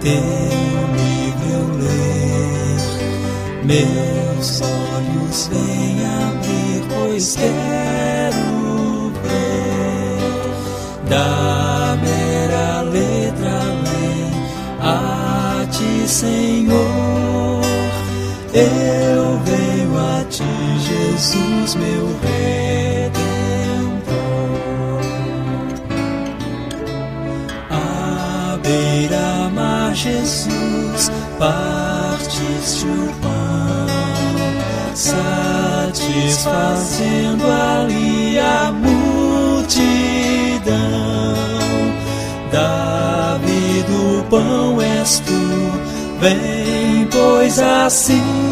teu livro eu ler, meus olhos vêm abrir, pois quero ver da mera letra além a ti, Senhor. Eu venho a ti, Jesus, meu Redentor. À beira-mar, Jesus, partiste o pão, satisfazendo ali a multidão. Davi do pão és tu, vem, pois assim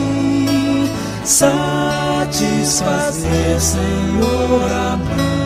satisfazer, Senhor, a mim.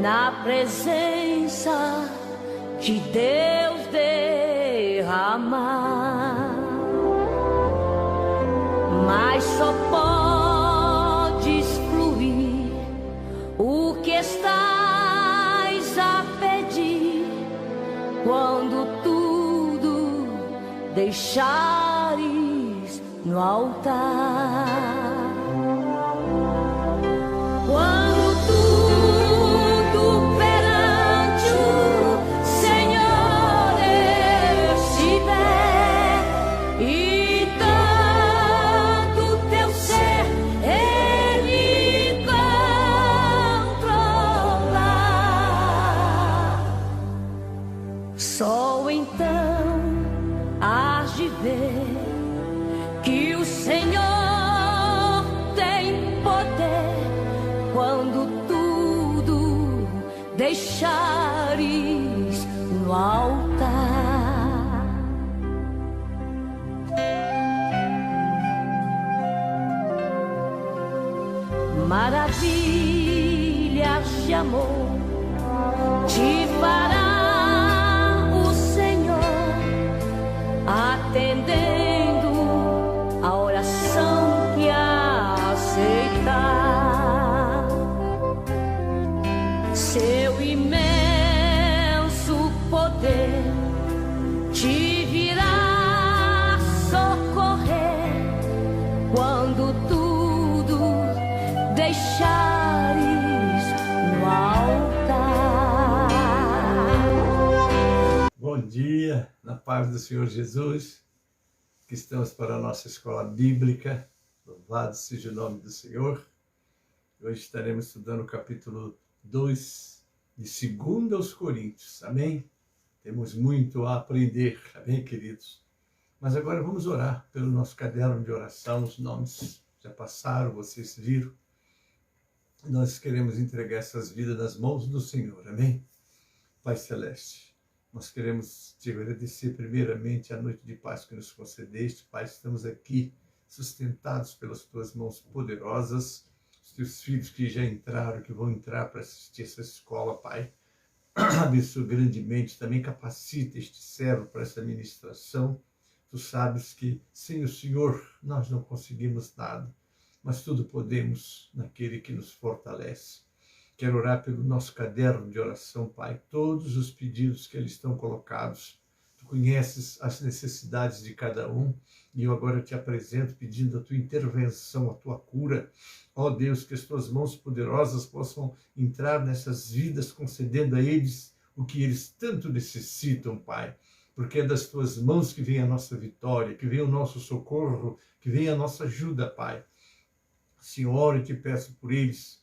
na presença de Deus derramar, mas só podes fluir o que estás a pedir quando tudo deixares no altar. Quando tudo perante o Senhor estiver e tanto teu ser Ele controlar, só então hás de ver que o Senhor tem poder quando tudo deixares no altar. Maravilhas de amor te fará o Senhor dia, na paz do Senhor Jesus, que estamos para a nossa escola bíblica, louvado seja o nome do Senhor. Hoje estaremos estudando o capítulo 2 de 2 aos Coríntios, amém? Temos muito a aprender, amém, queridos? Mas agora vamos orar pelo nosso caderno de oração, os nomes já passaram, vocês viram. Nós queremos entregar essas vidas nas mãos do Senhor, amém? Pai Celeste, nós queremos te agradecer primeiramente a noite de paz que nos concedeste. Pai, estamos aqui sustentados pelas tuas mãos poderosas, os teus filhos que já entraram, que vão entrar para assistir essa escola, Pai. Abençoa grandemente, também capacita este servo para essa ministração. Tu sabes que sem o Senhor nós não conseguimos nada, mas tudo podemos naquele que nos fortalece. Quero orar pelo nosso caderno de oração, Pai, todos os pedidos que ali estão colocados. Tu conheces as necessidades de cada um e eu agora te apresento pedindo a tua intervenção, a tua cura. Ó Deus, que as tuas mãos poderosas possam entrar nessas vidas, concedendo a eles o que eles tanto necessitam, Pai. Porque é das tuas mãos que vem a nossa vitória, que vem o nosso socorro, que vem a nossa ajuda, Pai. Senhor, eu te peço por eles.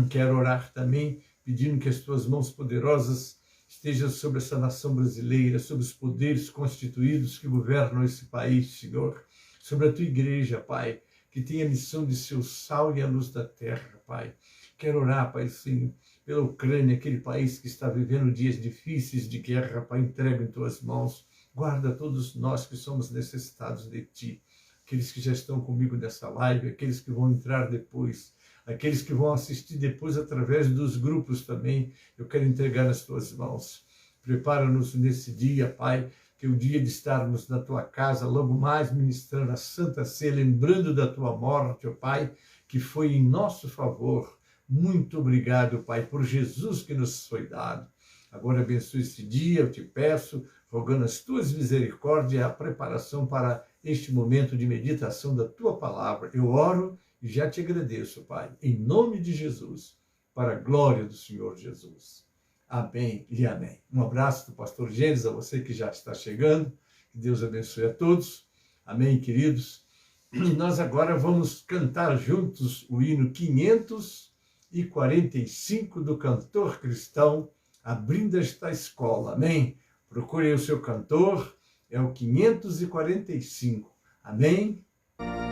Quero orar também, pedindo que as tuas mãos poderosas estejam sobre essa nação brasileira, sobre os poderes constituídos que governam esse país, Senhor. Sobre a tua igreja, Pai, que tem a missão de ser o sal e a luz da terra, Pai. Quero orar, Pai, sim, pela Ucrânia, aquele país que está vivendo dias difíceis de guerra, Pai, entrega em tuas mãos. Guarda todos nós que somos necessitados de ti. Aqueles que já estão comigo nessa live, aqueles que vão entrar depois, aqueles que vão assistir depois através dos grupos também, eu quero entregar nas tuas mãos. Prepara-nos nesse dia, Pai, que é o dia de estarmos na tua casa, logo mais ministrando a Santa Ceia, lembrando da tua morte, ó Pai, que foi em nosso favor. Muito obrigado, Pai, por Jesus que nos foi dado. Agora abençoe esse dia, eu te peço, rogando as tuas misericórdias, a preparação para este momento de meditação da tua palavra. Eu oro e já te agradeço, Pai, em nome de Jesus, para a glória do Senhor Jesus. Amém e amém. Um abraço do pastor Gênesis, a você que já está chegando. Que Deus abençoe a todos. Amém, queridos. E nós agora vamos cantar juntos o hino 545 do cantor cristão, Abrindo Esta Escola. Amém? Procure o seu cantor, é o 545. Amém? Deus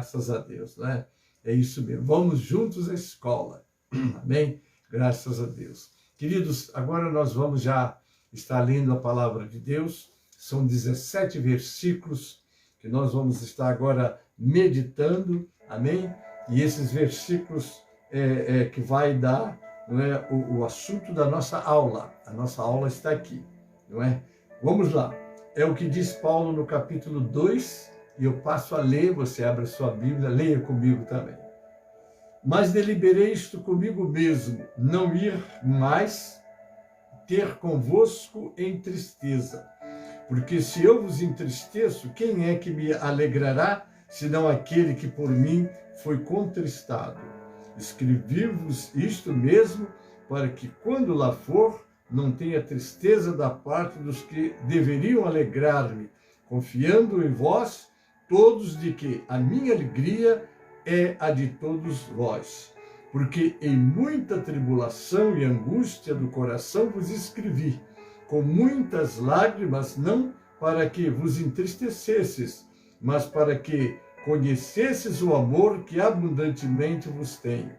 Graças a Deus, né? É isso mesmo. Vamos juntos à escola. Amém? Graças a Deus. Queridos, agora nós vamos já estar lendo a palavra de Deus. São 17 versículos que nós vamos estar agora meditando. Amém? E esses versículos que vai dar, não é, o assunto da nossa aula. A nossa aula está aqui, não é? Vamos lá. É o que diz Paulo no capítulo 2, e eu passo a ler, você abre a sua Bíblia, leia comigo também. Mas deliberei isto comigo mesmo, não ir mais ter convosco em tristeza. Porque se eu vos entristeço, quem é que me alegrará, senão aquele que por mim foi contristado? Escrevi-vos isto mesmo, para que quando lá for, não tenha tristeza da parte dos que deveriam alegrar-me, confiando em vós todos de que a minha alegria é a de todos vós. Porque em muita tribulação e angústia do coração vos escrevi, com muitas lágrimas, não para que vos entristecesses, mas para que conhecesses o amor que abundantemente vos tenho.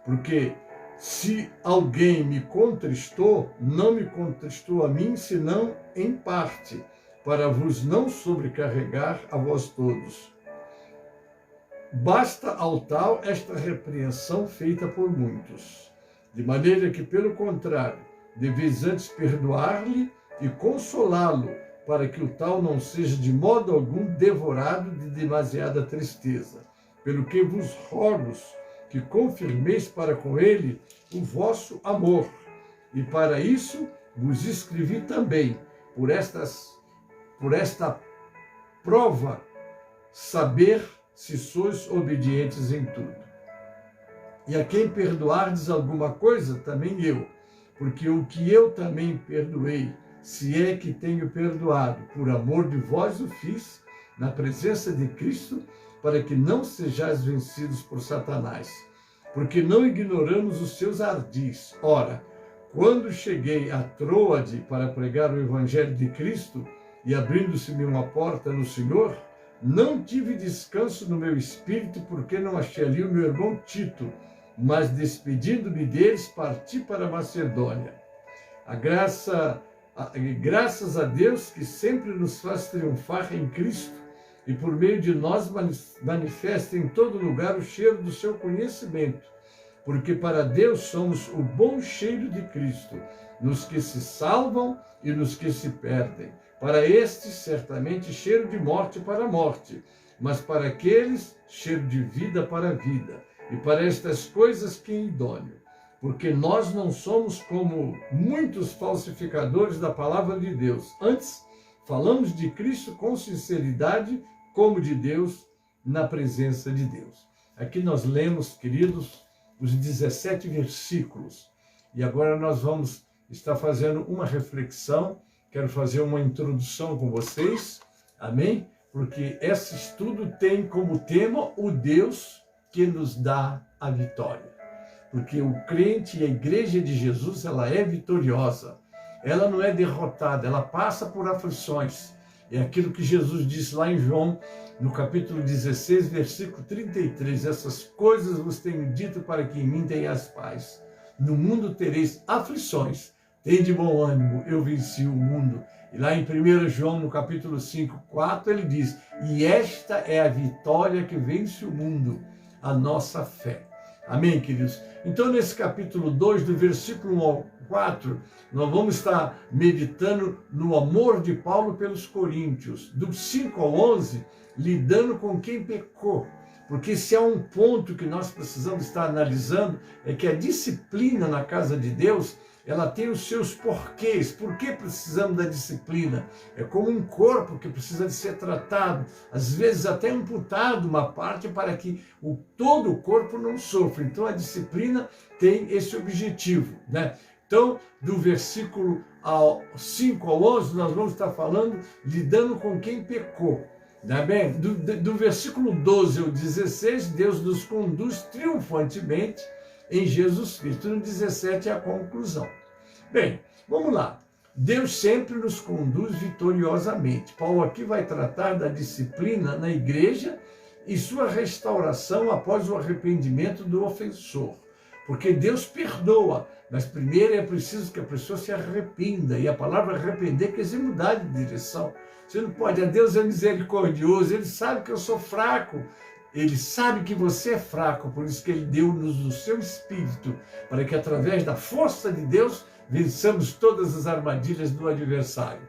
Porque se alguém me contristou, não me contristou a mim, senão em parte, para vos não sobrecarregar a vós todos. Basta ao tal esta repreensão feita por muitos, de maneira que, pelo contrário, deveis antes perdoar-lhe e consolá-lo, para que o tal não seja de modo algum devorado de demasiada tristeza. Pelo que vos rogo que confirmeis para com ele o vosso amor. E para isso vos escrevi também, por esta prova, saber se sois obedientes em tudo. E a quem perdoardes alguma coisa, também eu, porque o que eu também perdoei, se é que tenho perdoado, por amor de vós o fiz, na presença de Cristo, para que não sejais vencidos por Satanás. Porque não ignoramos os seus ardis. Ora, quando cheguei a Troade para pregar o Evangelho de Cristo, e abrindo-se-me uma porta no Senhor, não tive descanso no meu espírito, porque não achei ali o meu irmão Tito, mas despedindo-me deles, parti para a Macedônia. Graças a Deus que sempre nos faz triunfar em Cristo, e por meio de nós manifesta em todo lugar o cheiro do seu conhecimento, porque para Deus somos o bom cheiro de Cristo, nos que se salvam e nos que se perdem. Para estes, certamente, cheiro de morte para a morte, mas para aqueles, cheiro de vida para a vida. E para estas coisas que é idôneo. Porque nós não somos como muitos falsificadores da palavra de Deus. Antes, falamos de Cristo com sinceridade, como de Deus, na presença de Deus. Aqui nós lemos, queridos, os 17 versículos. E agora nós vamos estar fazendo uma reflexão. Quero fazer uma introdução com vocês, amém? Porque esse estudo tem como tema o Deus que nos dá a vitória. Porque o crente e a igreja de Jesus, ela é vitoriosa. Ela não é derrotada, ela passa por aflições. É aquilo que Jesus disse lá em João, no capítulo 16, versículo 33. Essas coisas vos tenho dito para que em mim tenhas paz. No mundo tereis aflições. Tende bom ânimo, eu venci o mundo. E lá em 1 João, no capítulo 5, 4, ele diz, e esta é a vitória que vence o mundo, a nossa fé. Amém, queridos? Então, nesse capítulo 2, do versículo 1 ao 4, nós vamos estar meditando no amor de Paulo pelos coríntios. Do 5 ao 11, lidando com quem pecou. Porque se há um ponto que nós precisamos estar analisando, é que a disciplina na casa de Deus, ela tem os seus porquês. Por que precisamos da disciplina? É como um corpo que precisa de ser tratado, às vezes até amputado uma parte para que todo o corpo não sofra. Então a disciplina tem esse objetivo, né? Então, do versículo 5 ao 11, nós vamos estar falando, lidando com quem pecou. Tá bem? Do versículo 12 ao 16, Deus nos conduz triunfantemente em Jesus Cristo. No 17 é a conclusão. Bem, vamos lá. Deus sempre nos conduz vitoriosamente. Paulo aqui vai tratar da disciplina na igreja e sua restauração após o arrependimento do ofensor. Porque Deus perdoa, mas primeiro é preciso que a pessoa se arrependa. E a palavra arrepender quer dizer mudar de direção. Você não pode, Deus é misericordioso, Ele sabe que eu sou fraco. Ele sabe que você é fraco, por isso que Ele deu-nos o seu Espírito, para que através da força de Deus vençamos todas as armadilhas do adversário.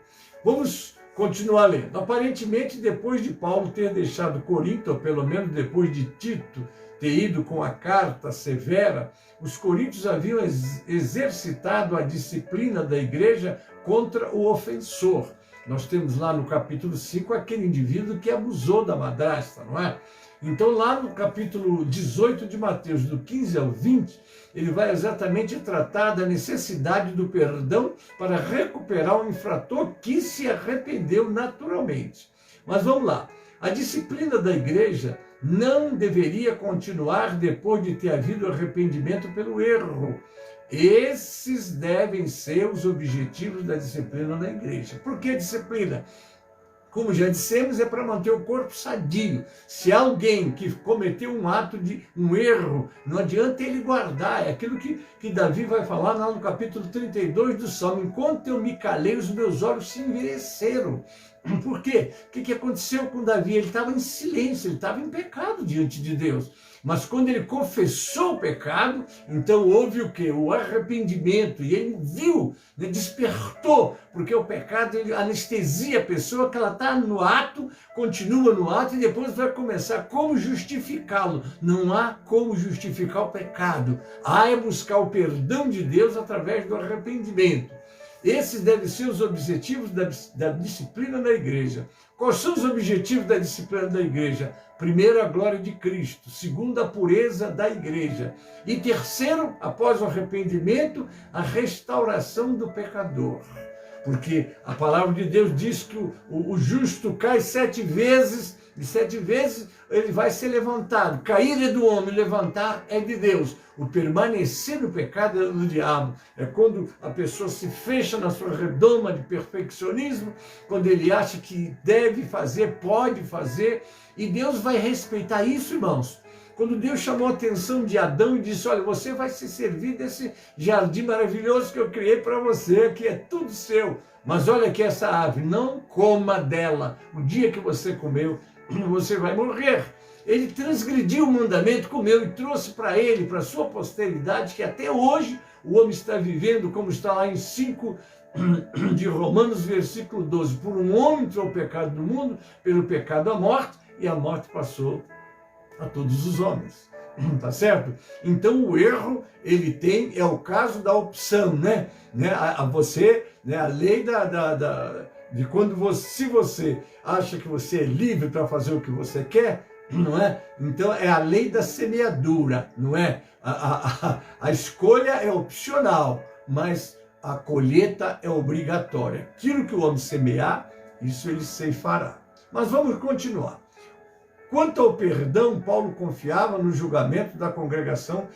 Vamos continuar lendo. Aparentemente, depois de Paulo ter deixado Corinto, ou pelo menos depois de Tito ter ido com a carta severa, os coríntios haviam exercitado a disciplina da igreja contra o ofensor. Nós temos lá no capítulo 5 aquele indivíduo que abusou da madrasta, não é? Então lá no capítulo 18 de Mateus, do 15 ao 20, ele vai exatamente tratar da necessidade do perdão para recuperar o infrator que se arrependeu naturalmente. Mas vamos lá, a disciplina da igreja não deveria continuar depois de ter havido arrependimento pelo erro. Esses devem ser os objetivos da disciplina da igreja. Por que disciplina? Como já dissemos, é para manter o corpo sadio. Se alguém que cometeu um ato de um erro, não adianta ele guardar. É aquilo que Davi vai falar lá no capítulo 32 do Salmo. Enquanto eu me calei, os meus olhos se envelheceram. Por quê? O que aconteceu com Davi? Ele estava em silêncio, ele estava em pecado diante de Deus. Mas quando ele confessou o pecado, então houve o quê? O arrependimento. E ele viu, né, despertou, porque o pecado ele anestesia a pessoa, que ela está no ato, continua no ato e depois vai começar como justificá-lo. Não há como justificar o pecado. Há é buscar o perdão de Deus através do arrependimento. Esses devem ser os objetivos da disciplina da igreja. Quais são os objetivos da disciplina da igreja? Primeiro, a glória de Cristo. Segundo, a pureza da igreja. E terceiro, após o arrependimento, a restauração do pecador. Porque a palavra de Deus diz que o justo cai 7 vezes, e 7 vezes ele vai ser levantado. Cair é do homem, levantar é de Deus. O permanecer no pecado é do diabo. É quando a pessoa se fecha na sua redoma de perfeccionismo, quando ele acha que deve fazer, pode fazer, e Deus vai respeitar isso, irmãos. Quando Deus chamou a atenção de Adão e disse, olha, você vai se servir desse jardim maravilhoso que eu criei para você, que é tudo seu. Mas olha que essa ave, não coma dela. O dia que você comeu, você vai morrer. Ele transgrediu o mandamento, comeu e trouxe para ele, para a sua posteridade, que até hoje o homem está vivendo, como está lá em 5 de Romanos, versículo 12. Por um homem entrou o pecado no mundo, pelo pecado a morte, e a morte passou a todos os homens. Tá certo? Então o erro, ele tem, é o caso da opção, né? A você, né? A lei de quando você, se você acha que você é livre para fazer o que você quer, não é? Então é a lei da semeadura, não é? A escolha é opcional, mas a colheita é obrigatória. Aquilo que o homem semear, isso ele ceifará. Mas vamos continuar. Quanto ao perdão, Paulo confiava no julgamento da congregação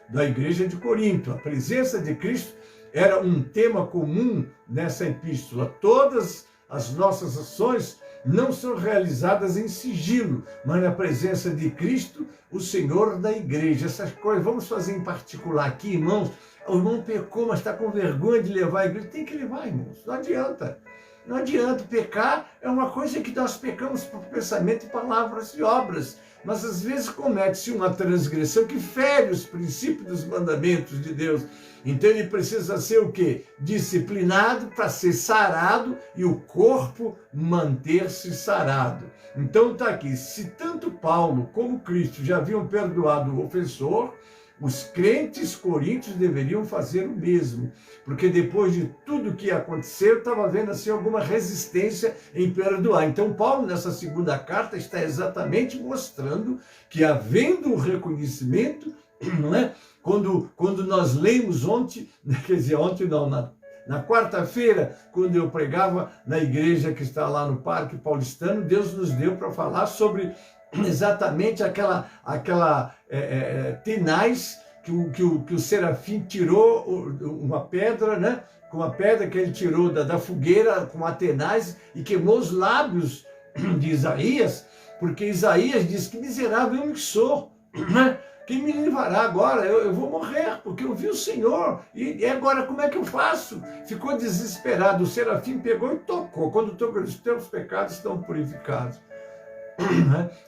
da igreja de Corinto. A presença de Cristo era um tema comum nessa epístola. Todas as nossas ações não são realizadas em sigilo, mas na presença de Cristo, o Senhor da igreja. Essas coisas, vamos fazer em particular aqui, irmãos. O irmão pecou, mas está com vergonha de levar a igreja. Tem que levar, irmãos. Não adianta. Não adianta, pecar é uma coisa que nós pecamos por pensamento, palavras e obras, mas às vezes comete-se uma transgressão que fere os princípios dos mandamentos de Deus. Então ele precisa ser o quê? Disciplinado para ser sarado e o corpo manter-se sarado. Então está aqui, se tanto Paulo como Cristo já haviam perdoado o ofensor, os crentes coríntios deveriam fazer o mesmo, porque depois de tudo que aconteceu, estava havendo assim alguma resistência em perdoar. Então Paulo, nessa segunda carta, está exatamente mostrando que, havendo um reconhecimento, não é? Quando nós lemos ontem, quer dizer, ontem não, na quarta-feira, quando eu pregava na igreja que está lá no Parque Paulistano, Deus nos deu para falar sobre exatamente aquela tenaz que o Serafim tirou uma pedra, né? Com a pedra que ele tirou da fogueira com a tenaz e queimou os lábios de Isaías. porque Isaías diz que miserável eu me sou, né? Quem me livrará agora? Eu vou morrer, porque eu vi o Senhor. E agora como é que eu faço? Ficou desesperado. O serafim pegou e tocou. Quando tocou, os teus pecados estão purificados.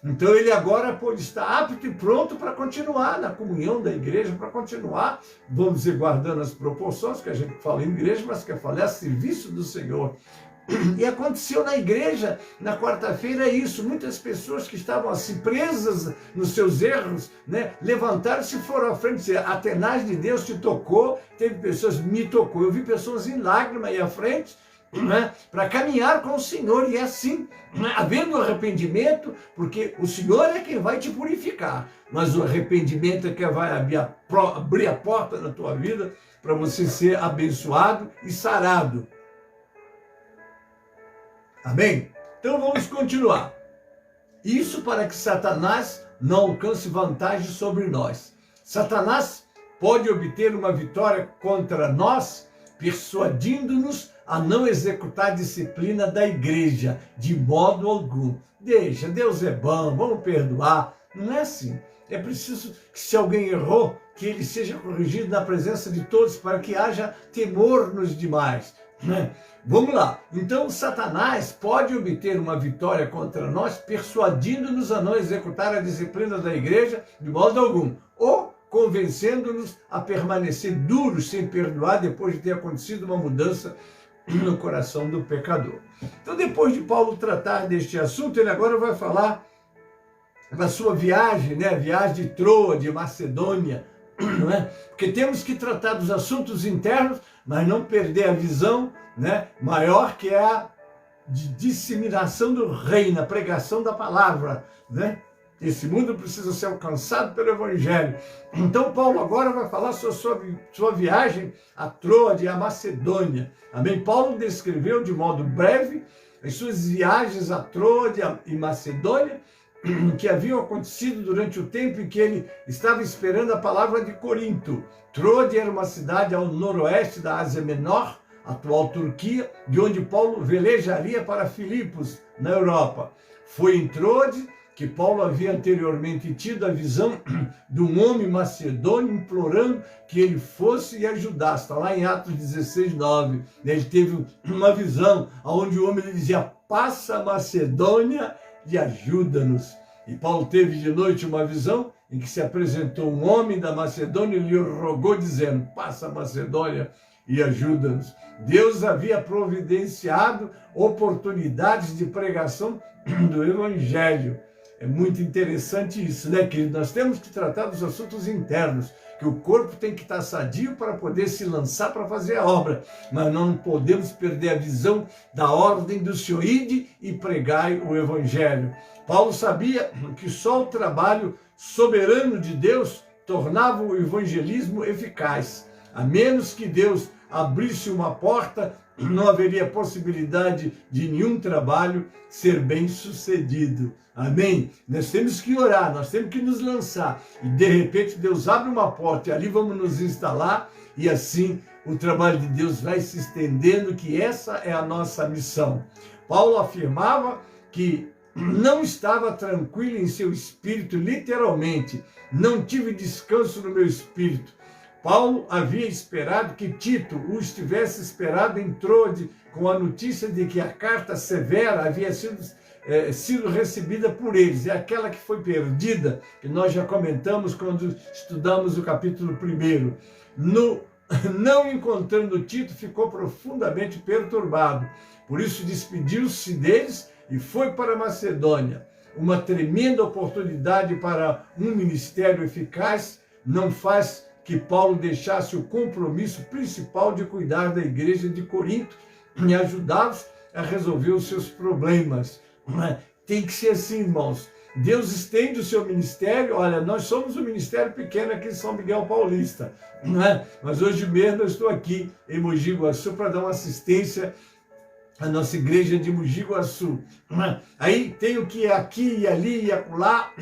Então ele agora pode estar apto e pronto para continuar na comunhão da igreja, para continuar, vamos dizer, guardando as proporções que a gente fala em igreja, mas quer falar a serviço do Senhor. E aconteceu na igreja, na quarta-feira, isso. Muitas pessoas que estavam assim presas nos seus erros, né, levantaram-se e foram à frente e disseram: a tenaz de Deus te tocou. Teve pessoas, me tocou. Eu vi pessoas em lágrimas aí à frente, né, para caminhar com o Senhor. E é assim, né, havendo arrependimento, porque o Senhor é quem vai te purificar, mas o arrependimento é quem vai abrir a porta na tua vida para você ser abençoado e sarado. Amém? Então vamos continuar. Isso para que Satanás não alcance vantagem sobre nós. Satanás pode obter uma vitória contra nós, persuadindo-nos a não executar a disciplina da igreja, de modo algum. Deixa, Deus é bom, vamos perdoar. Não é assim. É preciso que, se alguém errou, que ele seja corrigido na presença de todos, para que haja temor nos demais. Vamos lá. Então Satanás pode obter uma vitória contra nós, persuadindo-nos a não executar a disciplina da igreja de modo algum, ou convencendo-nos a permanecer duros sem perdoar depois de ter acontecido uma mudança no coração do pecador. Então, depois de Paulo tratar deste assunto, ele agora vai falar da sua viagem, né? Viagem de Troa, de Macedônia, não é? Porque temos que tratar dos assuntos internos, mas não perder a visão, né, maior, que é a de disseminação do reino, a pregação da palavra, né? Esse mundo precisa ser alcançado pelo Evangelho. Então Paulo agora vai falar sobre sua viagem a Troa, a Macedônia. Amém? Paulo descreveu de modo breve as suas viagens a Troa e Macedônia, que haviam acontecido durante o tempo em que ele estava esperando a palavra de Corinto. Troade era uma cidade ao noroeste da Ásia Menor, atual Turquia, de onde Paulo velejaria para Filipos, na Europa. Foi em Troade que Paulo havia anteriormente tido a visão de um homem macedônio implorando que ele fosse e ajudasse. Está lá em Atos 16:9. Ele teve uma visão onde o homem lhe dizia: passa a Macedônia e ajuda-nos. E Paulo teve de noite uma visão em que se apresentou um homem da Macedônia e lhe rogou, dizendo: passa a Macedônia e ajuda-nos. Deus havia providenciado oportunidades de pregação do Evangelho. É muito interessante isso, né, querido? Nós temos que tratar dos assuntos internos, que o corpo tem que estar sadio para poder se lançar para fazer a obra, mas não podemos perder a visão da ordem do Senhor: ide e pregai o Evangelho. Paulo sabia que só o trabalho soberano de Deus tornava o evangelismo eficaz. A menos que Deus abrisse uma porta, não haveria possibilidade de nenhum trabalho ser bem sucedido. Amém? Nós temos que orar, nós temos que nos lançar. E de repente Deus abre uma porta e ali vamos nos instalar. E assim o trabalho de Deus vai se estendendo, que essa é a nossa missão. Paulo afirmava que não estava tranquilo em seu espírito, literalmente. Não tive descanso no meu espírito. Paulo havia esperado que Tito o estivesse esperado em Troade, com a notícia de que a carta severa havia sido recebida por eles. É aquela que foi perdida, que nós já comentamos quando estudamos o capítulo 1. Não encontrando Tito, ficou profundamente perturbado. Por isso despediu-se deles e foi para Macedônia. Uma tremenda oportunidade para um ministério eficaz não faz que Paulo deixasse o compromisso principal de cuidar da igreja de Corinto e ajudá-los a resolver os seus problemas. Tem que ser assim, irmãos. Deus estende o seu ministério. Olha, nós somos um ministério pequeno aqui em São Miguel Paulista, não é? Mas hoje mesmo eu estou aqui em Mogi Guaçu para dar uma assistência à nossa igreja de Mogi Guaçu. Aí tem o que é aqui e ali e acolá.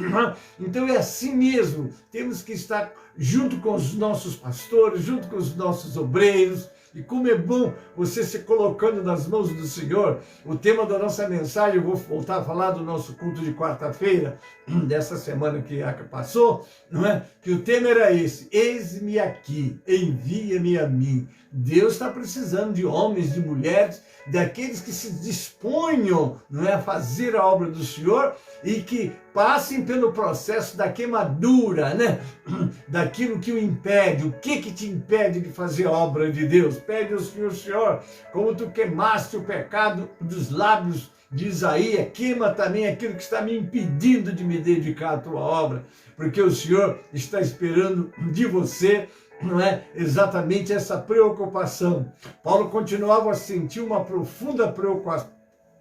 Então é assim mesmo. Temos que estar junto com os nossos pastores, junto com os nossos obreiros, E como é bom você se colocando nas mãos do Senhor. O tema da nossa mensagem, eu vou voltar a falar do nosso culto de quarta-feira, dessa semana que passou, não é? Que o tema era esse: eis-me aqui, envia-me a mim. Deus está precisando de homens, de mulheres, daqueles que se disponham, não é, a fazer a obra do Senhor e que passem pelo processo da queimadura, né? Daquilo que o impede. O que te impede de fazer a obra de Deus? Pede ao Senhor, como tu queimaste o pecado dos lábios de Isaías, queima também aquilo que está me impedindo de me dedicar à tua obra, porque o Senhor está esperando de você, não é, exatamente essa preocupação. Paulo continuava a sentir uma profunda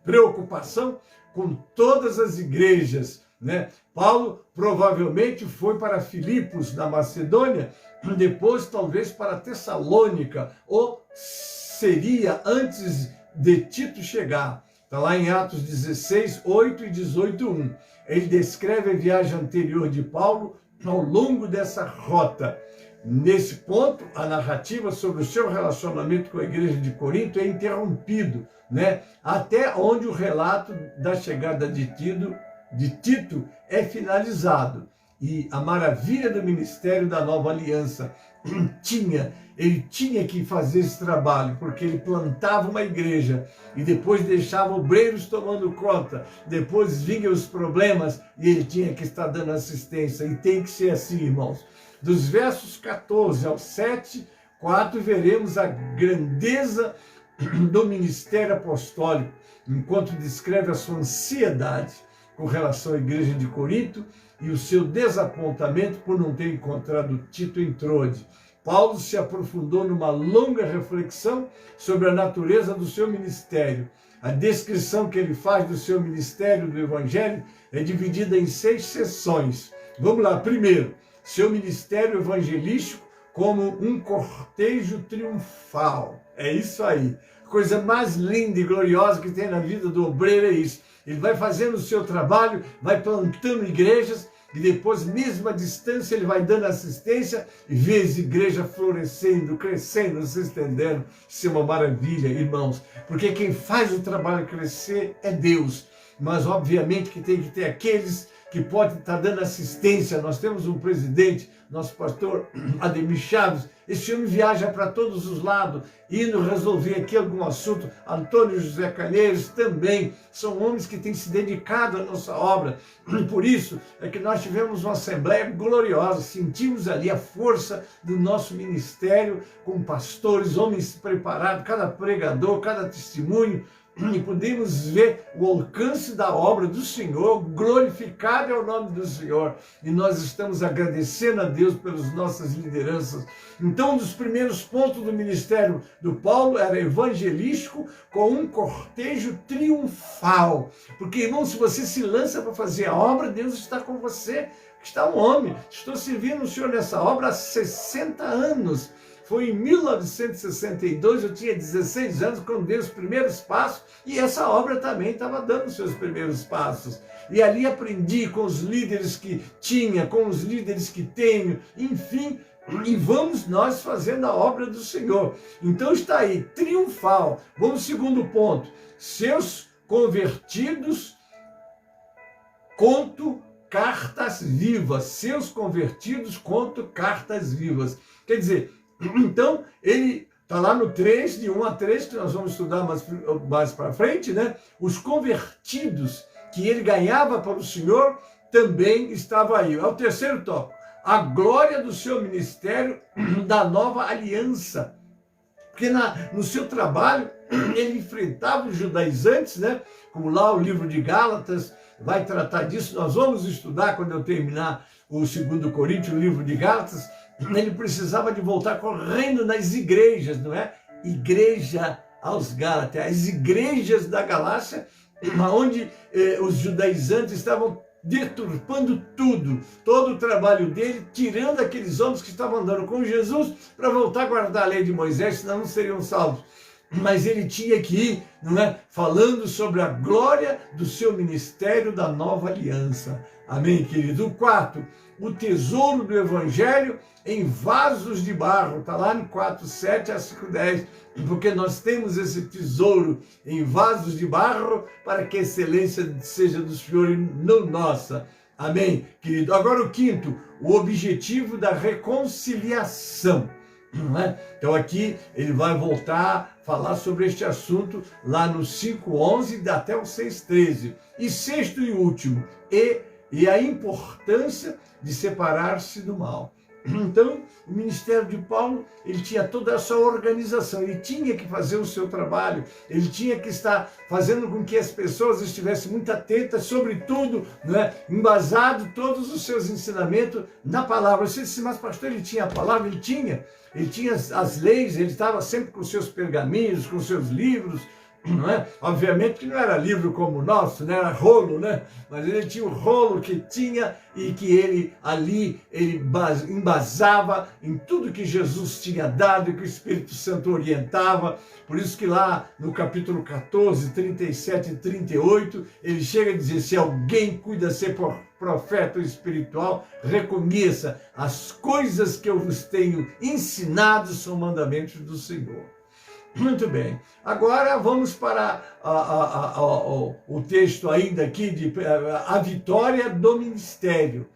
preocupação com todas as igrejas, né? Paulo provavelmente foi para Filipos, na Macedônia, depois talvez para Tessalônica, ou seria antes de Tito chegar. Está lá em Atos 16, 8 e 18, 1. Ele descreve a viagem anterior de Paulo ao longo dessa rota. Nesse ponto, a narrativa sobre o seu relacionamento com a igreja de Corinto é interrompido, né? Até onde o relato da chegada de Tito é finalizado. E a maravilha do ministério da nova aliança, ele tinha que fazer esse trabalho, porque ele plantava uma igreja e depois deixava obreiros tomando conta, depois vinham os problemas e ele tinha que estar dando assistência. E tem que ser assim, irmãos. Dos versos 14 ao 7, 4, veremos a grandeza do ministério apostólico, enquanto descreve a sua ansiedade com relação à igreja de Corinto e o seu desapontamento por não ter encontrado Tito em Trode. Paulo se aprofundou numa longa reflexão sobre a natureza do seu ministério. A descrição que ele faz do seu ministério do Evangelho é dividida em 6 seções. Vamos lá. Primeiro, seu ministério evangelístico como um cortejo triunfal. É isso aí. A coisa mais linda e gloriosa que tem na vida do obreiro é isso. Ele vai fazendo o seu trabalho, vai plantando igrejas, e depois, mesmo à distância, ele vai dando assistência e vê as igrejas florescendo, crescendo, se estendendo. Isso é uma maravilha, irmãos, porque quem faz o trabalho crescer é Deus. Mas, obviamente, que tem que ter aqueles que podem estar dando assistência. Nós temos um presidente, nosso pastor Ademir Chaves. Esse homem viaja para todos os lados, indo resolver aqui algum assunto. Antônio José Calheiros também são homens que têm se dedicado à nossa obra. E por isso é que nós tivemos uma assembleia gloriosa, sentimos ali a força do nosso ministério, com pastores, homens preparados, cada pregador, cada testemunho, e podemos ver o alcance da obra do Senhor. Glorificado é o nome do Senhor, e nós estamos agradecendo a Deus pelas nossas lideranças. Então, um dos primeiros pontos do ministério do Paulo era evangelístico com um cortejo triunfal, porque, irmão, se você se lança para fazer a obra, Deus está com você. Está um homem, estou servindo o Senhor nessa obra há 60 anos. Foi em 1962, eu tinha 16 anos, quando dei os primeiros passos, e essa obra também estava dando os seus primeiros passos. E ali aprendi com os líderes que tinha, com os líderes que tenho, enfim, e vamos nós fazendo a obra do Senhor. Então está aí, triunfal. Vamos ao segundo ponto. Seus convertidos conto cartas vivas. Seus convertidos conto cartas vivas. Quer dizer, então, ele está lá no 3, de 1 a 3, que nós vamos estudar mais para frente, né? Os convertidos que ele ganhava para o Senhor também estavam aí. É o terceiro tópico. A glória do seu ministério da nova aliança. Porque no seu trabalho, ele enfrentava os judaizantes, né? Como lá o livro de Gálatas vai tratar disso. Nós vamos estudar quando eu terminar o 2 Coríntios, o livro de Gálatas. Ele precisava de voltar correndo nas igrejas, não é? Igreja aos Gálatas, as igrejas da Galácia, onde os judaizantes estavam deturpando tudo, todo o trabalho dele, tirando aqueles homens que estavam andando com Jesus para voltar a guardar a lei de Moisés, senão não seriam salvos. mas ele tinha que ir, não é, falando sobre a glória do seu ministério da nova aliança. Amém, querido? O quarto, o tesouro do evangelho em vasos de barro. Está lá no 4:7 a 5:10. Porque nós temos esse tesouro em vasos de barro para que a excelência seja do Senhor e não nossa. Amém, querido? Agora o quinto, o objetivo da reconciliação. Então aqui ele vai voltar a falar sobre este assunto lá no 5:11 até o 6:13. E sexto e último, e a importância de separar-se do mal. Então, o ministério de Paulo, ele tinha toda essa organização, ele tinha que fazer o seu trabalho, ele tinha que estar fazendo com que as pessoas estivessem muito atentas, sobretudo, né, embasado todos os seus ensinamentos na palavra. Você disse, mas pastor, ele tinha a palavra? Ele tinha as leis, ele estava sempre com seus pergaminhos, com seus livros, não é? Obviamente que não era livro como o nosso, né? Era rolo, né? Mas ele tinha o rolo que tinha e que ele embasava em tudo que Jesus tinha dado e que o Espírito Santo orientava. Por isso que lá no capítulo 14, 37 e 38, ele chega a dizer, se alguém cuida ser profeta espiritual, reconheça as coisas que eu vos tenho ensinado são mandamentos do Senhor. Muito bem, agora vamos para o texto ainda aqui de a vitória do ministério.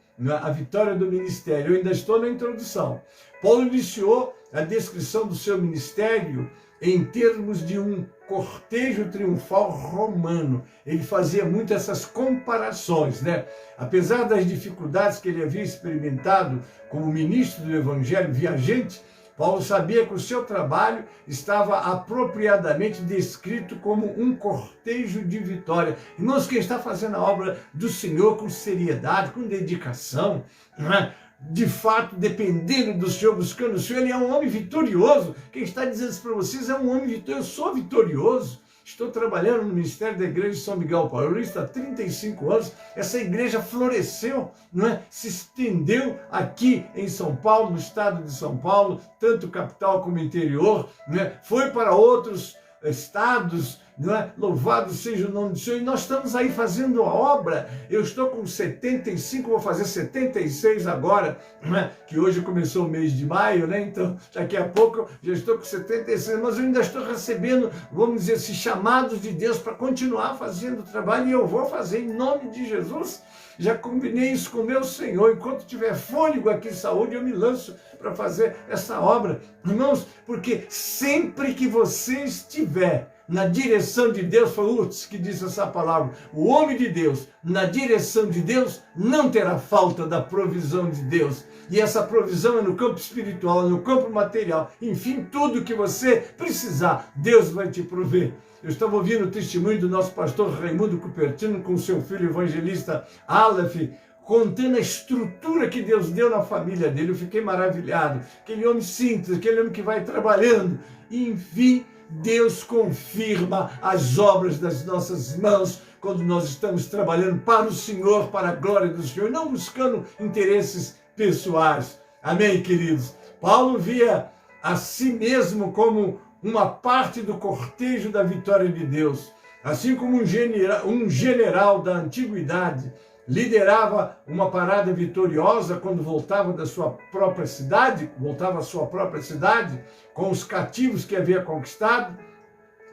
A vitória do ministério, eu ainda estou na introdução. Paulo iniciou a descrição do seu ministério em termos de um cortejo triunfal romano. Ele fazia muito essas comparações, né? Apesar das dificuldades que ele havia experimentado como ministro do evangelho viajante, Paulo sabia que o seu trabalho estava apropriadamente descrito como um cortejo de vitória. Irmãos, quem está fazendo a obra do Senhor com seriedade, com dedicação, né? De fato, dependendo do Senhor, buscando o Senhor, ele é um homem vitorioso. Quem está dizendo isso para vocês é um homem vitorioso. Eu sou vitorioso. Estou trabalhando no ministério da igreja de São Miguel Paulista há 35 anos. Essa igreja floresceu, não é? Se estendeu aqui em São Paulo, no estado de São Paulo, tanto capital como interior, não é? Foi para outros estados, não é? Louvado seja o nome do Senhor. E nós estamos aí fazendo a obra. Eu estou com 75, vou fazer 76 agora, não é? Que hoje começou o mês de maio, né? Então daqui a pouco já estou com 76, mas eu ainda estou recebendo, vamos dizer assim, chamados de Deus para continuar fazendo o trabalho, e eu vou fazer em nome de Jesus. Já combinei isso com o meu Senhor. Enquanto tiver fôlego aqui, saúde, eu me lanço para fazer essa obra. Irmãos, porque sempre que você estiver na direção de Deus, foi Utz que disse essa palavra, o homem de Deus, na direção de Deus, não terá falta da provisão de Deus. E essa provisão é no campo espiritual, no campo material, enfim, tudo que você precisar, Deus vai te prover. Eu estava ouvindo o testemunho do nosso pastor Raimundo Cupertino com seu filho evangelista Aleph, contando a estrutura que Deus deu na família dele. Eu fiquei maravilhado. Aquele homem simples, aquele homem que vai trabalhando. E, enfim, Deus confirma as obras das nossas mãos quando nós estamos trabalhando para o Senhor, para a glória do Senhor, não buscando interesses pessoais. Amém, queridos? Paulo via a si mesmo como uma parte do cortejo da vitória de Deus. Assim como um general da antiguidade liderava uma parada vitoriosa quando voltava da sua própria cidade, com os cativos que havia conquistado,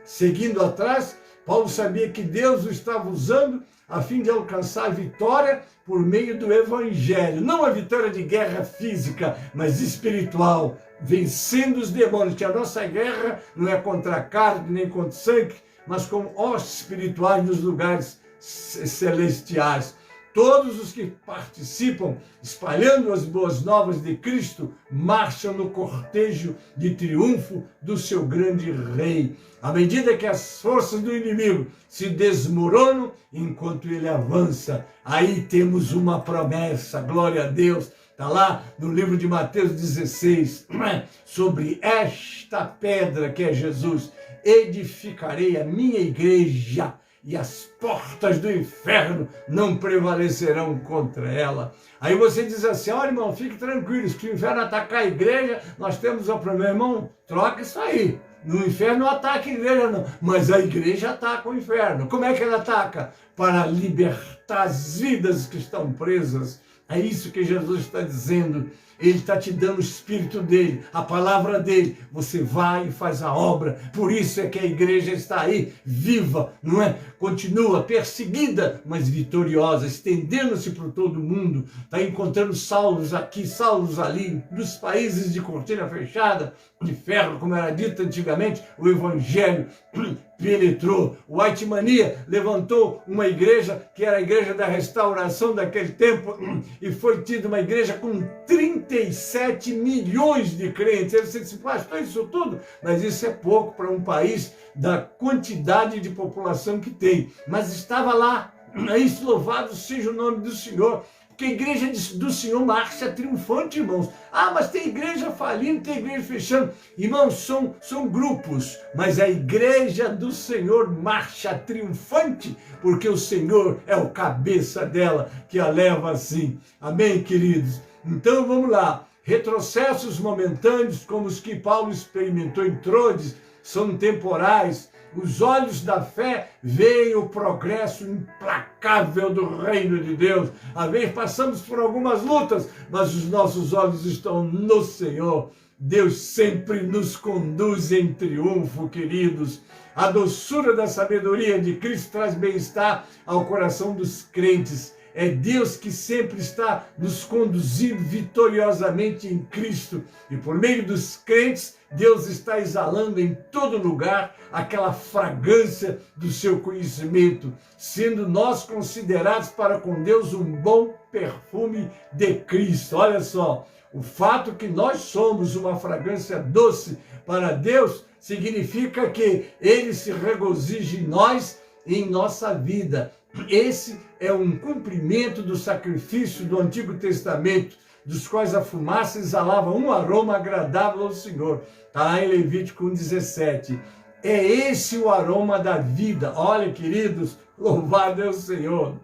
seguindo atrás, Paulo sabia que Deus o estava usando a fim de alcançar a vitória por meio do evangelho. Não a vitória de guerra física, mas espiritual, vencendo os demônios, que a nossa guerra não é contra a carne nem contra o sangue, mas com hostes espirituais nos lugares celestiais. Todos os que participam, espalhando as boas novas de Cristo, marcham no cortejo de triunfo do seu grande rei. À medida que as forças do inimigo se desmoronam enquanto ele avança, aí temos uma promessa, glória a Deus. Está lá no livro de Mateus 16, sobre esta pedra que é Jesus, edificarei a minha igreja, e as portas do inferno não prevalecerão contra ela. Aí você diz assim, olha irmão, fique tranquilo, se o inferno atacar a igreja, nós temos o problema. Irmão, troca isso aí. No inferno não ataca a igreja, não. Mas a igreja ataca o inferno. Como é que ela ataca? Para libertar as vidas que estão presas. É isso que Jesus está dizendo. Ele está te dando o Espírito dele, a palavra dele. Você vai e faz a obra. Por isso é que a igreja está aí, viva, não é? Continua perseguida, mas vitoriosa, estendendo-se por todo o mundo. Está encontrando Saulos aqui, Saulos ali, dos países de cortina fechada, de ferro, como era dito antigamente. O evangelho penetrou. O Whitemania levantou uma igreja que era a igreja da restauração daquele tempo e foi tida uma igreja com 37 milhões de crentes. Ele disse, pastor, isso tudo? Mas isso é pouco para um país da quantidade de população que tem. Mas estava lá, isso, louvado seja o nome do Senhor. Porque a igreja do Senhor marcha triunfante, irmãos. Ah, mas tem igreja falindo, tem igreja fechando. Irmãos, são grupos, mas a igreja do Senhor marcha triunfante, porque o Senhor é o cabeça dela, que a leva assim. Amém, queridos? Então, vamos lá. Retrocessos momentâneos, como os que Paulo experimentou em Troades, são temporais. Os olhos da fé veem o progresso implacável do reino de Deus. Às vezes passamos por algumas lutas, mas os nossos olhos estão no Senhor. Deus sempre nos conduz em triunfo, queridos. A doçura da sabedoria de Cristo traz bem-estar ao coração dos crentes. É Deus que sempre está nos conduzindo vitoriosamente em Cristo. E por meio dos crentes, Deus está exalando em todo lugar aquela fragrância do seu conhecimento, sendo nós considerados para com Deus um bom perfume de Cristo. Olha só, o fato que nós somos uma fragrância doce para Deus significa que Ele se regozija em nós e em nossa vida. Esse é um cumprimento do sacrifício do Antigo Testamento, dos quais a fumaça exalava um aroma agradável ao Senhor. Está lá em Levítico 1,17. É esse o aroma da vida. Olha, queridos, louvado é o Senhor.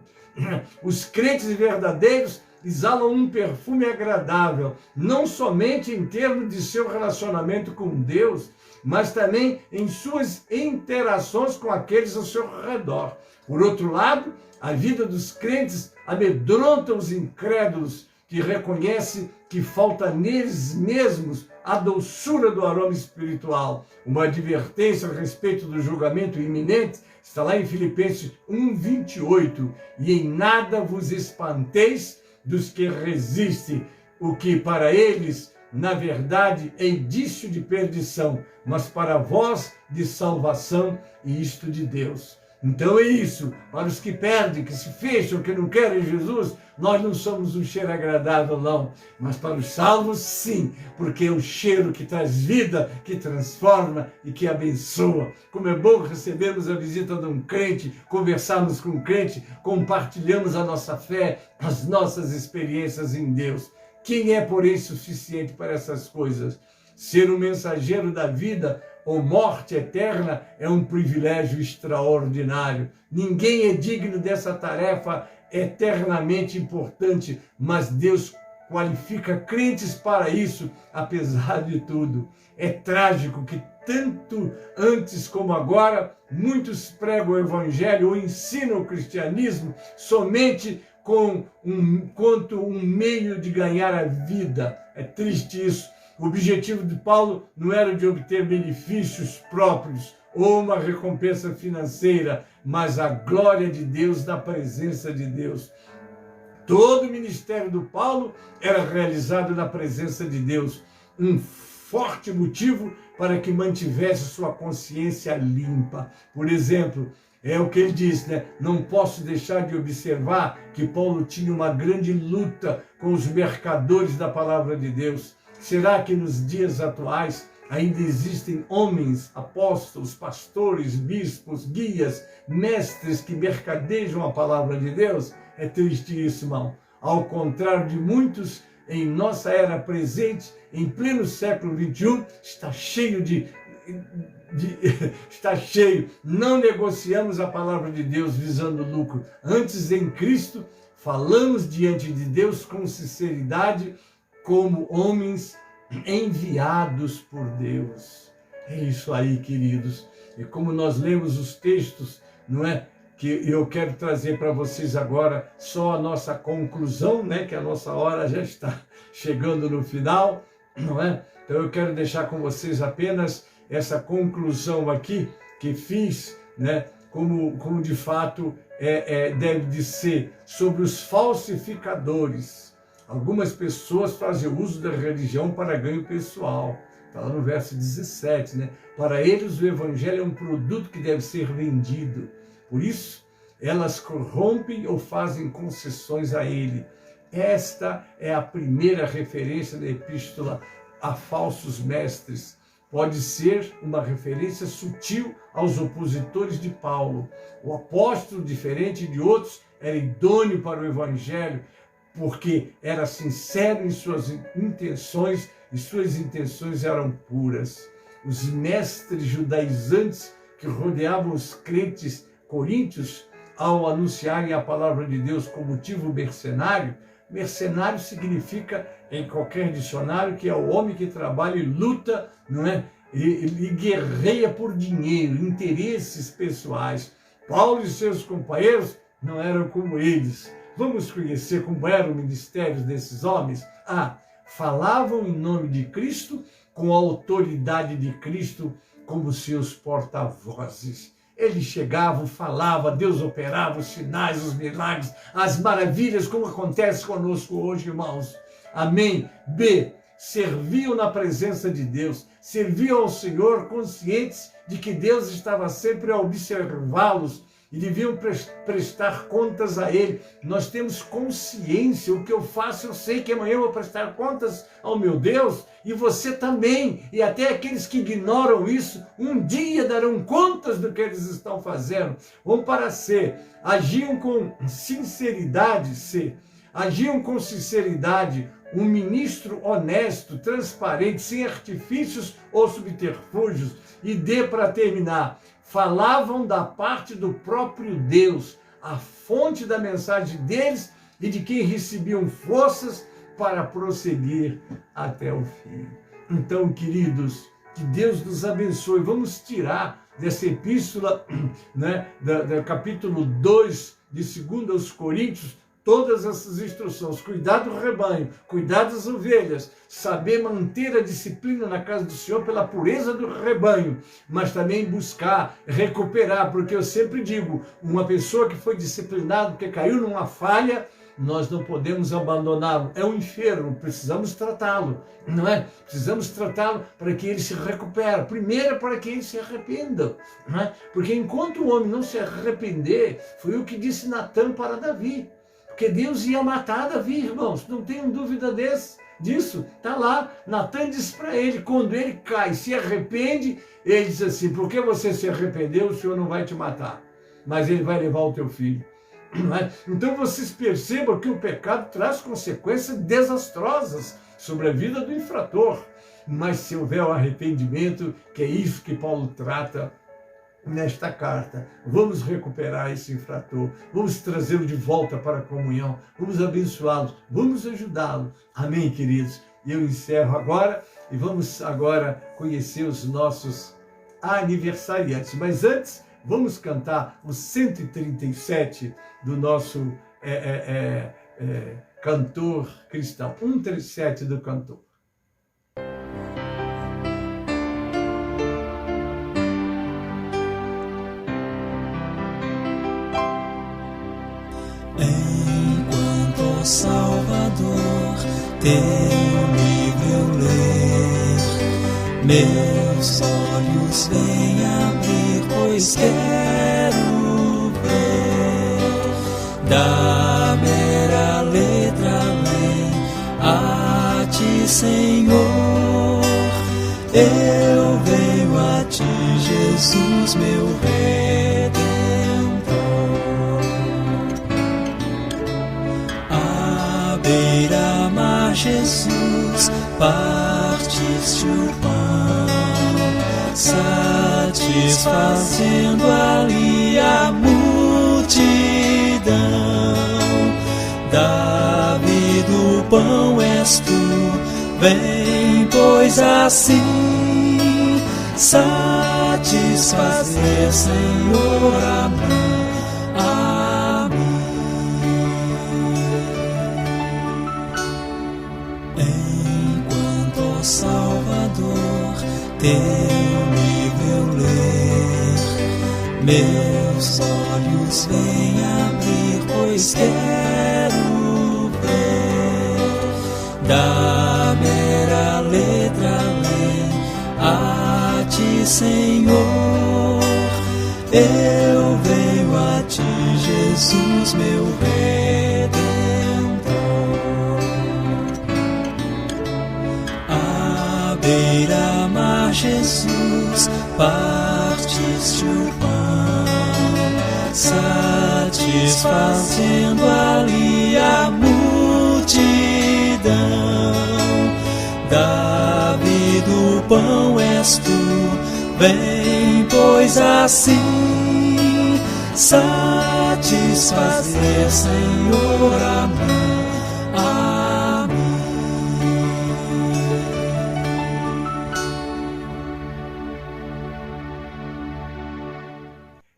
Os crentes verdadeiros exalam um perfume agradável, não somente em termos de seu relacionamento com Deus, mas também em suas interações com aqueles ao seu redor. Por outro lado, a vida dos crentes amedronta os incrédulos, que reconhece que falta neles mesmos a doçura do aroma espiritual. Uma advertência a respeito do julgamento iminente está lá em Filipenses 1:28. E em nada vos espanteis dos que resistem, o que para eles, na verdade, é indício de perdição, mas para vós de salvação, e isto de Deus. Então é isso, para os que perdem, que se fecham, que não querem Jesus, nós não somos um cheiro agradável, não. Mas para os salvos, sim, porque é o cheiro que traz vida, que transforma e que abençoa. Como é bom recebermos a visita de um crente, conversarmos com um crente, compartilhamos a nossa fé, as nossas experiências em Deus. Quem é, porém, suficiente para essas coisas? Ser um mensageiro da vida ou morte eterna é um privilégio extraordinário. Ninguém é digno dessa tarefa eternamente importante, mas Deus qualifica crentes para isso, apesar de tudo. É trágico que tanto antes como agora, muitos pregam o evangelho ou ensinam o cristianismo somente quanto um meio de ganhar a vida. É triste isso. O objetivo de Paulo não era de obter benefícios próprios ou uma recompensa financeira, mas a glória de Deus na presença de Deus. Todo o ministério do Paulo era realizado na presença de Deus. Um forte motivo para que mantivesse sua consciência limpa. Por exemplo, é o que ele diz, né? Não posso deixar de observar que Paulo tinha uma grande luta com os mercadores da palavra de Deus. Será que nos dias atuais ainda existem homens, apóstolos, pastores, bispos, guias, mestres que mercadejam a palavra de Deus? É triste isso, irmão. Ao contrário de muitos em nossa era presente, em pleno século XXI, está cheio está cheio. Não negociamos a palavra de Deus visando lucro. Antes, em Cristo, falamos diante de Deus com sinceridade, como homens enviados por Deus. É isso aí, queridos. E como nós lemos os textos, não é? Que eu quero trazer para vocês agora só a nossa conclusão, né? Que a nossa hora já está chegando no final, não é? Então eu quero deixar com vocês apenas essa conclusão aqui que fiz, né? Como de fato deve de ser sobre os falsificadores. Algumas pessoas fazem uso da religião para ganho pessoal. Está lá no verso 17, né? Para eles o evangelho é um produto que deve ser vendido. Por isso, elas corrompem ou fazem concessões a ele. Esta é a primeira referência da epístola a falsos mestres. Pode ser uma referência sutil aos opositores de Paulo. O apóstolo, diferente de outros, era idôneo para o evangelho, porque era sincero em suas intenções, e suas intenções eram puras. Os mestres judaizantes que rodeavam os crentes coríntios, ao anunciarem a palavra de Deus com motivo mercenário, mercenário significa, em qualquer dicionário, que é o homem que trabalha e luta, não é? E guerreia por dinheiro, interesses pessoais. Paulo e seus companheiros não eram como eles. Vamos conhecer como eram os ministérios desses homens? Falavam em nome de Cristo, com a autoridade de Cristo como seus porta-vozes. Eles chegavam, falavam, Deus operava os sinais, os milagres, as maravilhas, como acontece conosco hoje, irmãos. Amém? B. Serviam na presença de Deus, serviam ao Senhor conscientes de que Deus estava sempre a observá-los e deviam prestar contas a Ele. Nós temos consciência, o que eu faço, eu sei que amanhã eu vou prestar contas ao meu Deus, e você também, e até aqueles que ignoram isso, um dia darão contas do que eles estão fazendo. Vão para C, agiam com sinceridade, um ministro honesto, transparente, sem artifícios ou subterfúgios. E D, para terminar, falavam da parte do próprio Deus, a fonte da mensagem deles e de quem recebiam forças para prosseguir até o fim. Então, queridos, que Deus nos abençoe. Vamos tirar dessa epístola, né, do capítulo 2 de 2 aos Coríntios, todas essas instruções: cuidar do rebanho, cuidar das ovelhas, saber manter a disciplina na casa do Senhor pela pureza do rebanho, mas também buscar recuperar, porque eu sempre digo, uma pessoa que foi disciplinada porque caiu numa falha, nós não podemos abandoná-lo, é um enfermo, precisamos tratá-lo, não é? Precisamos tratá-lo para que ele se recupere, primeiro para que ele se arrependa, não é? Porque enquanto o homem não se arrepender, foi o que disse Natã para Davi, porque Deus ia matar Davi, irmãos, não tenham dúvida disso, está lá. Natã diz para ele, quando ele cai, se arrepende, ele diz assim: porque você se arrependeu, o Senhor não vai te matar, mas ele vai levar o teu filho. Então vocês percebam que o pecado traz consequências desastrosas sobre a vida do infrator, mas se houver o arrependimento, que é isso que Paulo trata nesta carta, vamos recuperar esse infrator, vamos trazê-lo de volta para a comunhão, vamos abençoá-lo, vamos ajudá-lo. Amém, queridos? E eu encerro agora e vamos agora conhecer os nossos aniversariantes. Mas antes, vamos cantar o 137 do nosso cantor cristão, 137 do cantor. Enquanto, Salvador, teu livro eu ler, meus olhos vêm abrir, pois quero ver da mera letra além a ti, Senhor. Eu venho a ti, Jesus, meu Redentor. À beira-mar, Jesus, partiste o pão, satisfazendo ali a multidão. Davi do pão és tu, vem, pois assim satisfazer, Senhor, a mim. Enquanto, Salvador, teu livro eu ler, meus olhos vêm abrir, pois quero ver da mera letra além a ti, Senhor. Eu venho a ti, Jesus, meu Redentor. À beira-mar, Jesus, partiste o pão, satisfazendo ali a multidão. Davi do pão és tu, vem, pois assim satisfazer, Senhor, a mim.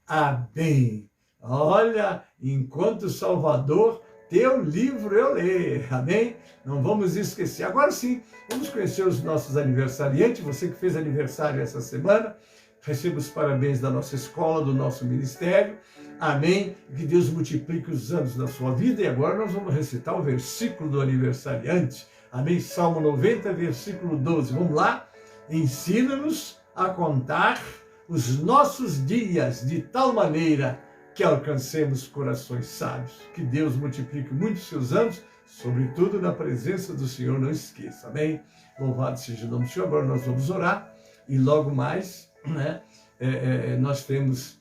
Amém. Olha, enquanto Salvador, teu livro eu ler. Amém? Não vamos esquecer. Agora sim, vamos conhecer os nossos aniversariantes. Você que fez aniversário essa semana, receba os parabéns da nossa escola, do nosso ministério. Amém? Que Deus multiplique os anos da sua vida. E agora nós vamos recitar o versículo do aniversariante. Amém? Salmo 90, versículo 12. Vamos lá? Ensina-nos a contar os nossos dias de tal maneira que alcancemos corações sábios. Que Deus multiplique muito seus anos, sobretudo na presença do Senhor, não esqueça. Amém? Louvado seja o nome do Senhor. Agora nós vamos orar e logo mais, né, nós temos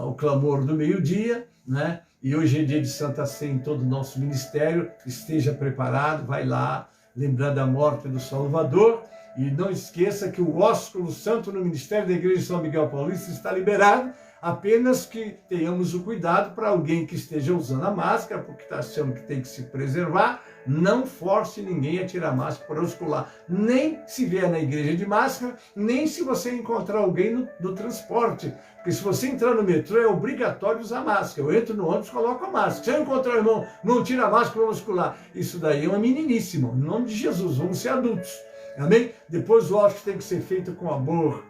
o clamor do meio-dia, né? E hoje é dia de Santa Ceia em todo o nosso ministério. Esteja preparado, vai lá lembrar da morte do Salvador. E não esqueça que o ósculo santo no ministério da Igreja de São Miguel Paulista está liberado, apenas que tenhamos o cuidado para alguém que esteja usando a máscara, porque está achando que tem que se preservar, não force ninguém a tirar a máscara para oscular, nem se vier na igreja de máscara, nem se você encontrar alguém no transporte, porque se você entrar no metrô é obrigatório usar máscara. Eu entro no ônibus e coloco a máscara. Se eu encontrar o irmão, não tira a máscara para oscular. Isso daí é uma meninice, irmão. Em nome de Jesus, vamos ser adultos. Amém? Depois o ósculo tem que ser feito com amor,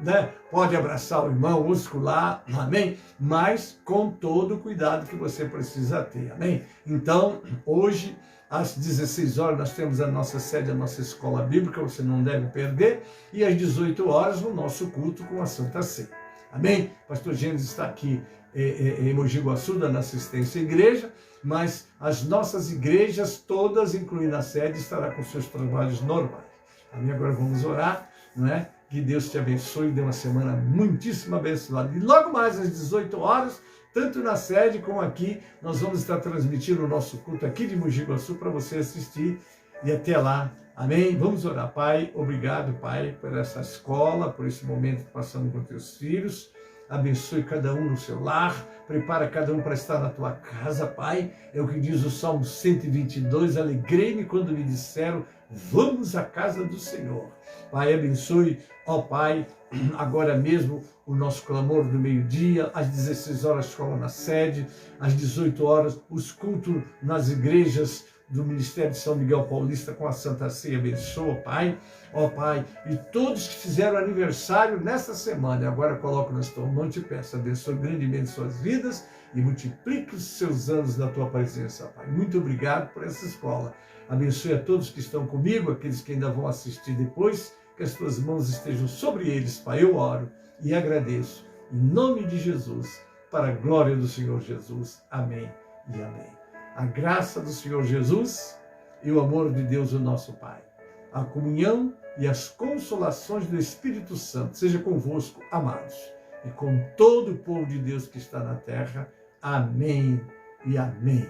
né? Pode abraçar o irmão, oscular, amém? Mas com todo o cuidado que você precisa ter, amém? Então, hoje, às 16 horas, nós temos a nossa sede, a nossa escola bíblica, você não deve perder, e às 18 horas, o nosso culto com a Santa Ceia, amém? Pastor Gênesis está aqui em Mogi Guaçu, dando assistência à igreja, mas as nossas igrejas, todas, incluindo a sede, estará com seus trabalhos normais. Amém? Agora vamos orar, não é? Que Deus te abençoe e dê uma semana muitíssimo abençoada. E logo mais às 18 horas, tanto na sede como aqui, nós vamos estar transmitindo o nosso culto aqui de Mogi Guaçu para você assistir. E até lá, amém? Vamos orar. Pai, obrigado, Pai, por essa escola, por esse momento que passamos com teus filhos. Abençoe cada um no seu lar, prepara cada um para estar na tua casa, Pai. É o que diz o Salmo 122, alegrei-me quando me disseram, vamos à casa do Senhor. Pai, abençoe, ó Pai, agora mesmo o nosso clamor do meio-dia, às 16 horas escola na sede, às 18 horas os cultos nas igrejas do Ministério de São Miguel Paulista com a Santa Ceia. Abençoa, Pai, ó Pai, e todos que fizeram aniversário nessa semana, agora coloco nas tuas mãos, te peço, abençoe grandemente suas vidas e multiplique os seus anos na tua presença, Pai. Muito obrigado por essa escola. Abençoe a todos que estão comigo, aqueles que ainda vão assistir depois, que as tuas mãos estejam sobre eles, Pai. Eu oro e agradeço, em nome de Jesus, para a glória do Senhor Jesus. Amém e amém. A graça do Senhor Jesus e o amor de Deus, o nosso Pai, a comunhão e as consolações do Espírito Santo, seja convosco, amados, e com todo o povo de Deus que está na terra. Amém e amém.